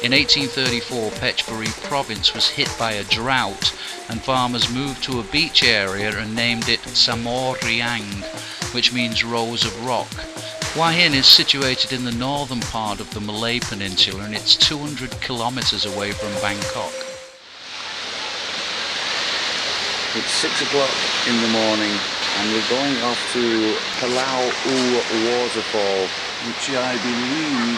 In 1834, Phetchaburi province was hit by a drought and farmers moved to a beach area and named it Samoriang, which means rows of rock. Hua Hin is situated in the northern part of the Malay Peninsula and it's 200 kilometers away from Bangkok. It's 6 o'clock in the morning and we're going off to Palau waterfall, which I believe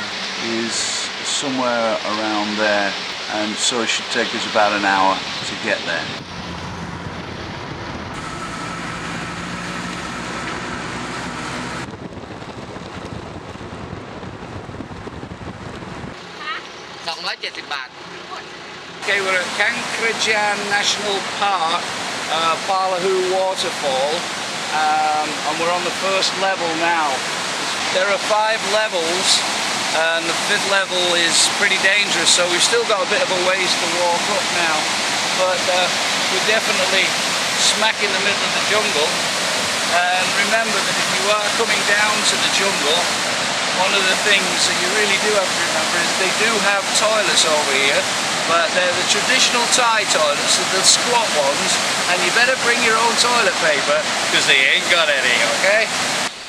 is somewhere around there, and so it should take us about an hour to get there. Okay, we're at Kankrajan National Park, Palahu Waterfall, and we're on the first level now. There are 5 levels and the 5th level is pretty dangerous, so we've still got a bit of a ways to walk up now, but we're definitely smack in the middle of the jungle. And remember that if you are coming down to the jungle, one of the things that you really do have to remember is they do have toilets over here, but they're the traditional Thai toilets, the squat ones, and you better bring your own toilet paper because they ain't got any, okay?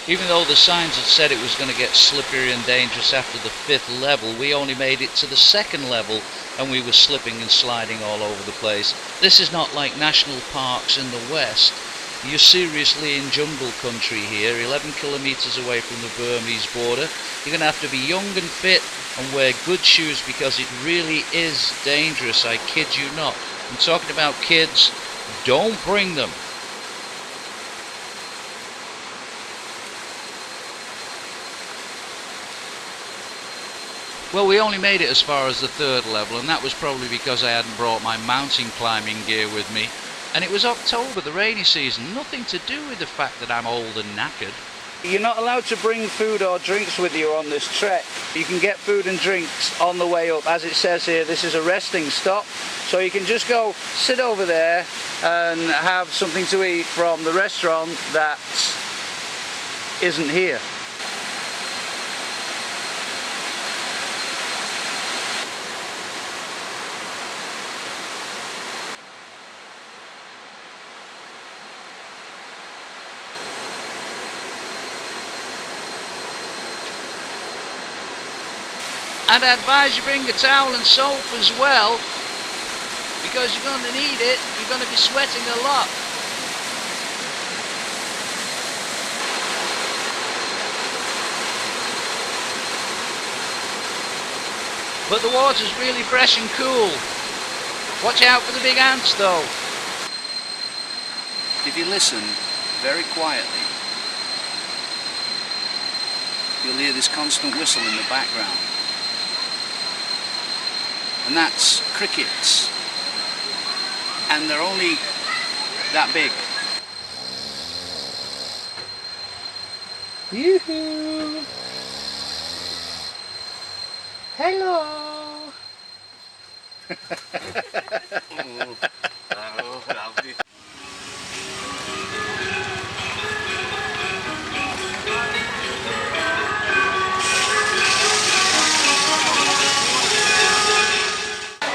Even though the signs had said it was going to get slippery and dangerous after the 5th level, we only made it to the 2nd level and we were slipping and sliding all over the place. This is not like national parks in the west. You're seriously in jungle country here, 11 kilometers away from the Burmese border. You're going to have to be young and fit and wear good shoes because it really is dangerous, I kid you not. I'm talking about kids, don't bring them. Well, we only made it as far as the 3rd level, and that was probably because I hadn't brought my mountain climbing gear with me. And it was October, the rainy season, nothing to do with the fact that I'm old and knackered. You're not allowed to bring food or drinks with you on this trek. You can get food and drinks on the way up. As it says here, this is a resting stop, so you can just go sit over there and have something to eat from the restaurant that isn't here. And I advise you bring a towel and soap as well, because you're going to need it, you're going to be sweating a lot. But the water's really fresh and cool. Watch out for the big ants though. If you listen very quietly, you'll hear this constant whistle in the background. And that's crickets, and they're only that big. Yoo-hoo! Hello!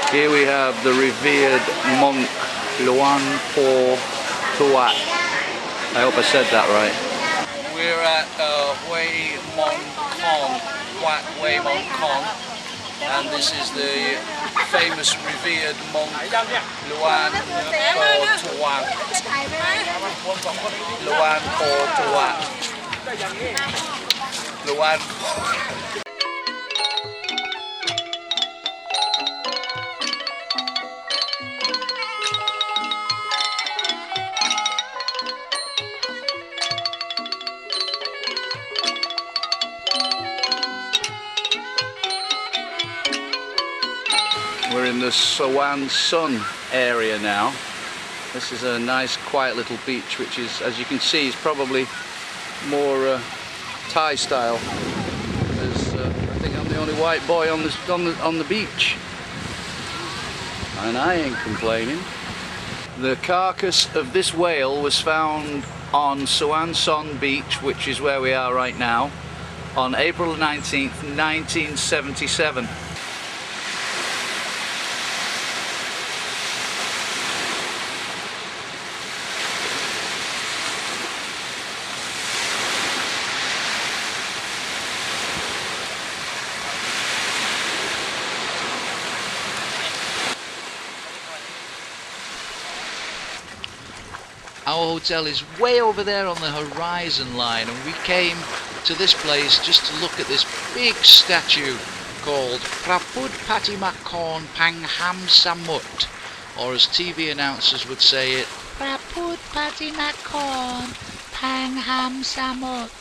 Here we have the revered monk Luan Po Tuat. I hope I said that right. We're at Hua Mon Kon, and this is the famous revered monk Luan Po Tuat. Luan Po Tuat. Luan. We're in the Sawan Sun area now. This is a nice quiet little beach, which is, as you can see, is probably more Thai style. I think I'm the only white boy on the beach, and I ain't complaining. The carcass of this whale was found on Sawan Sun Beach, which is where we are right now, on April 19th, 1977. Our hotel is way over there on the horizon line, and we came to this place just to look at this big statue called Prapud Patimakon Pangham Samut, or as TV announcers would say it, Prapud Patimakon Pangham Samut,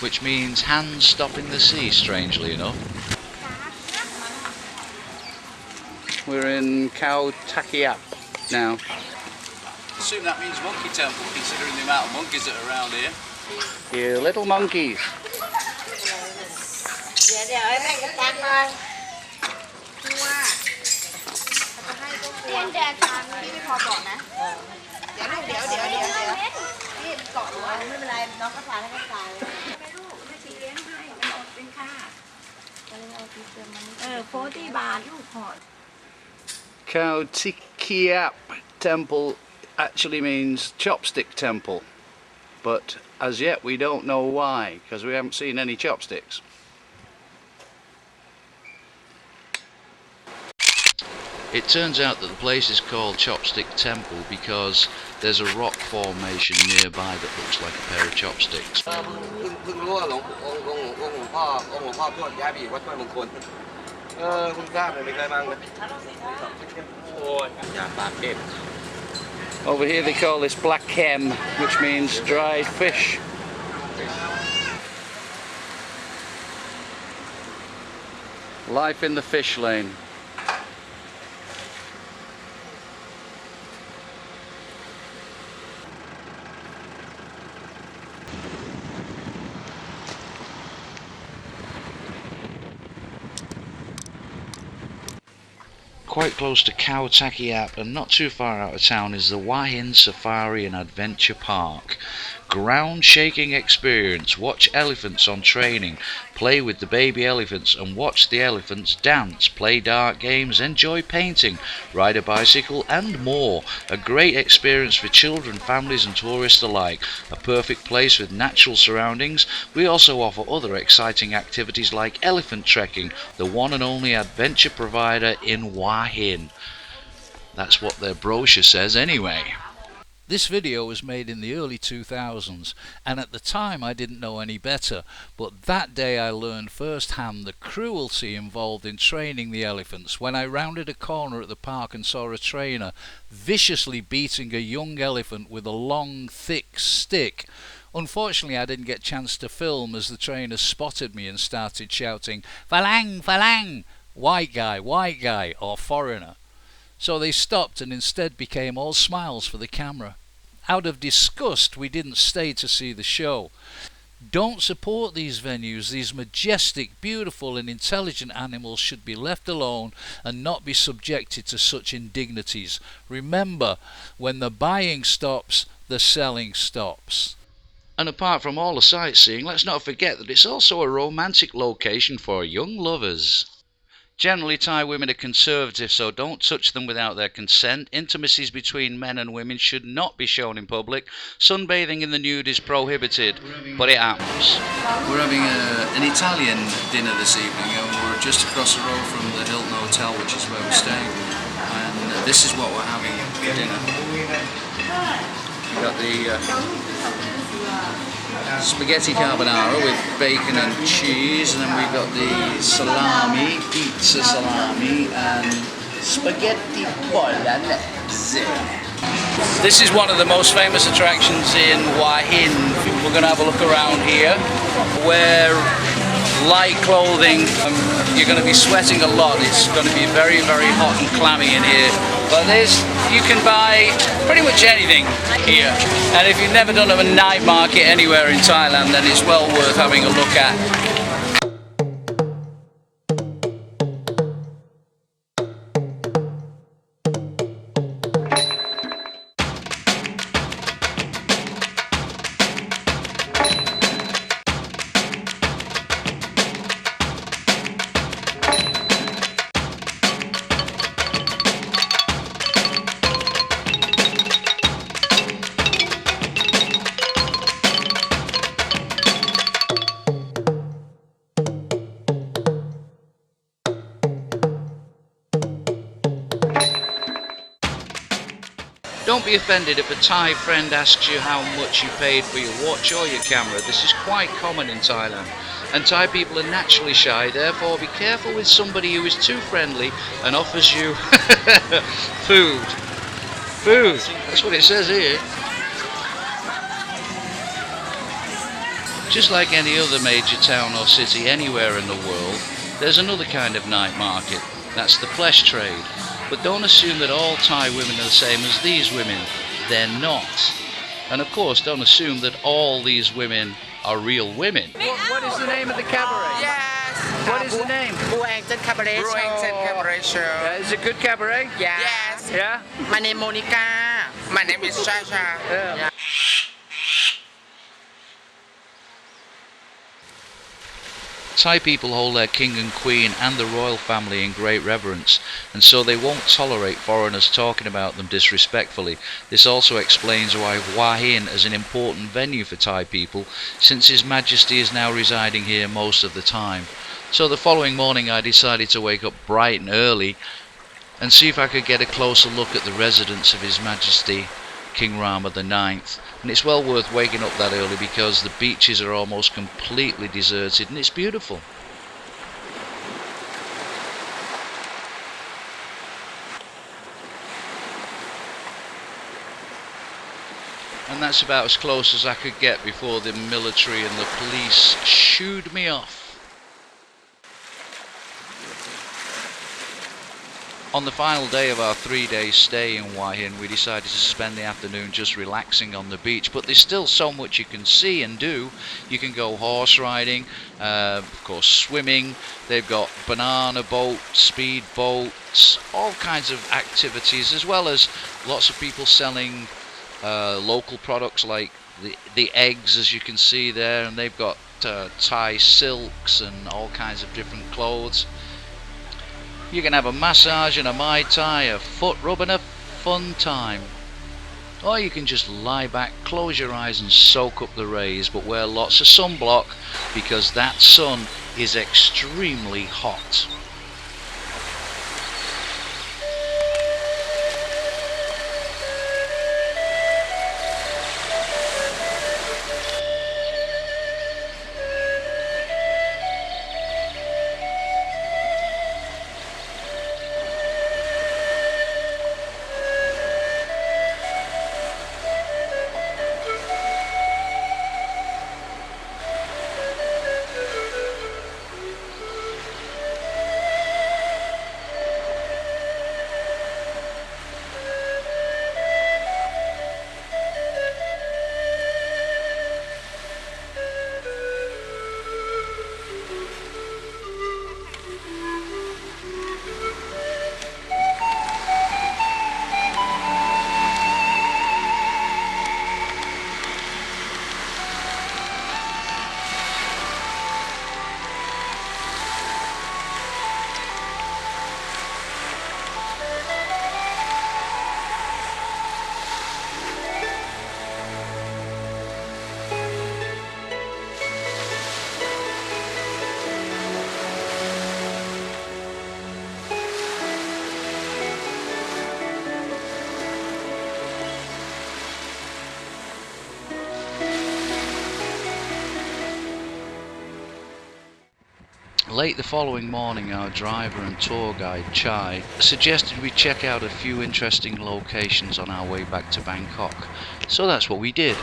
which means hands stopping the sea, strangely enough. We're in Khao Takiap now. I assume that means monkey temple, considering the amount of monkeys that are around here. You little monkeys. Khao Takiap temple actually means chopstick temple, but as yet we don't know why, because we haven't seen any chopsticks. It turns out that the place is called Chopstick Temple because there's a rock formation nearby that looks like a pair of chopsticks. Over here they call this black kem, which means dried fish. Life in the fish lane. Quite close to Khao Takiap and not too far out of town is the Hua Hin Safari and Adventure Park. Ground-shaking experience. Watch elephants on training, play with the baby elephants and watch the elephants dance, play dart games, enjoy painting, ride a bicycle and more. A great experience for children, families and tourists alike. A perfect place with natural surroundings. We also offer other exciting activities like elephant trekking, the one and only adventure provider in Hua Hin. That's what their brochure says anyway. This video was made in the early 2000s, and at the time I didn't know any better, but that day I learned firsthand the cruelty involved in training the elephants when I rounded a corner at the park and saw a trainer viciously beating a young elephant with a long, thick stick. Unfortunately, I didn't get a chance to film as the trainer spotted me and started shouting, "Falang, Falang! White guy, or foreigner." So they stopped and instead became all smiles for the camera. Out of disgust, we didn't stay to see the show. Don't support these venues. These majestic, beautiful and intelligent animals should be left alone and not be subjected to such indignities. Remember, when the buying stops, the selling stops. And apart from all the sightseeing, let's not forget that it's also a romantic location for young lovers. Generally, Thai women are conservative, so don't touch them without their consent. Intimacies between men and women should not be shown in public. Sunbathing in the nude is prohibited, but it happens. We're having an Italian dinner this evening, and we're just across the road from the Hilton Hotel, which is where we're staying. And this is what we're having for dinner. We've got the spaghetti carbonara with bacon and cheese, and then we've got the salami, pizza salami, and spaghetti bolognese. This is one of the most famous attractions in Hua Hin. We're going to have a look around here. Wear light clothing. You're going to be sweating a lot. It's going to be very, very hot and clammy in here. But you can buy pretty much anything here. And if you've never done a night market anywhere in Thailand, then it's well worth having a look at. be offended if a Thai friend asks you how much you paid for your watch or your camera. This is quite common in Thailand. And Thai people are naturally shy, therefore be careful with somebody who is too friendly and offers you food. Food, that's what it says here. Just like any other major town or city anywhere in the world, there's another kind of night market. That's the flesh trade. But don't assume that all Thai women are the same as these women. They're not. And of course, don't assume that all these women are real women. What is the name of the cabaret? Yes. What is the name? Hua Hin Cabaret Show. Hua Hin Cabaret Show. Is it a good cabaret? Yes. Yeah? My name is Monica. My name is Shasha. Yeah. Thai people hold their king and queen and the royal family in great reverence, and so they won't tolerate foreigners talking about them disrespectfully. This also explains why Hua Hin is an important venue for Thai people, since His Majesty is now residing here most of the time. So the following morning I decided to wake up bright and early and see if I could get a closer look at the residence of His Majesty King Rama IX. And it's well worth waking up that early because the beaches are almost completely deserted and it's beautiful. And that's about as close as I could get before the military and the police shooed me off. On the final day of our 3-day stay in Hua Hin, we decided to spend the afternoon just relaxing on the beach, but there's still so much you can see and do. You can go horse riding, of course swimming, they've got banana boats, speed boats, all kinds of activities, as well as lots of people selling local products like the eggs, as you can see there, and they've got Thai silks and all kinds of different clothes. You can have a massage and a Mai Tai, a foot rub and a fun time. Or you can just lie back, close your eyes and soak up the rays, but wear lots of sunblock because that sun is extremely hot. Late the following morning, our driver and tour guide, Chai, suggested we check out a few interesting locations on our way back to Bangkok. So that's what we did.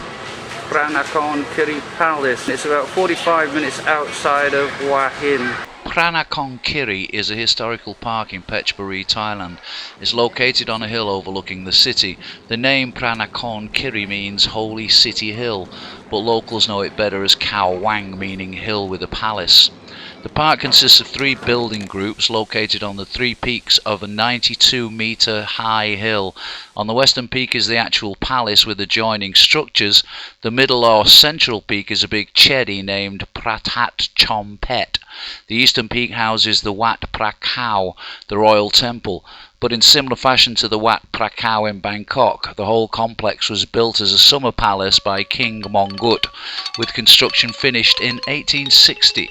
Pranakhon Kiri Palace. It's about 45 minutes outside of Hua Hin. Pranakhon Kiri is a historical park in Phetchaburi, Thailand. It's located on a hill overlooking the city. The name Pranakhon Kiri means Holy City Hill, but locals know it better as Khao Wang, meaning hill with a palace. The park consists of 3 building groups located on the 3 peaks of a 92-metre high hill. On the western peak is the actual palace with adjoining structures. The middle or central peak is a big chedi named Pratat Chompet. The eastern peak houses the Wat Prakau, the royal temple. But in similar fashion to the Wat Prakau in Bangkok, the whole complex was built as a summer palace by King Mongut, with construction finished in 1860.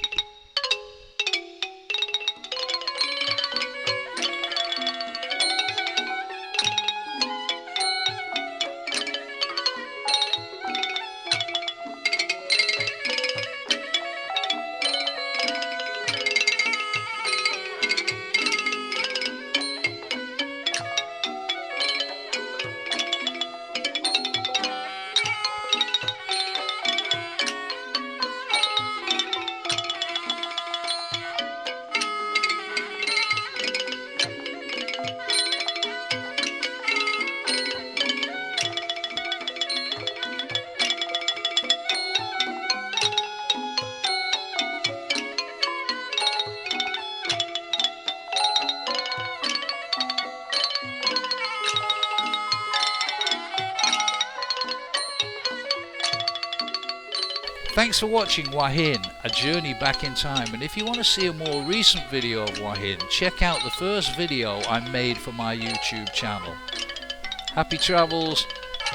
Thanks for watching Hua Hin, a journey back in time, and if you want to see a more recent video of Hua Hin, check out the first video I made for my YouTube channel. Happy travels,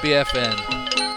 BFN.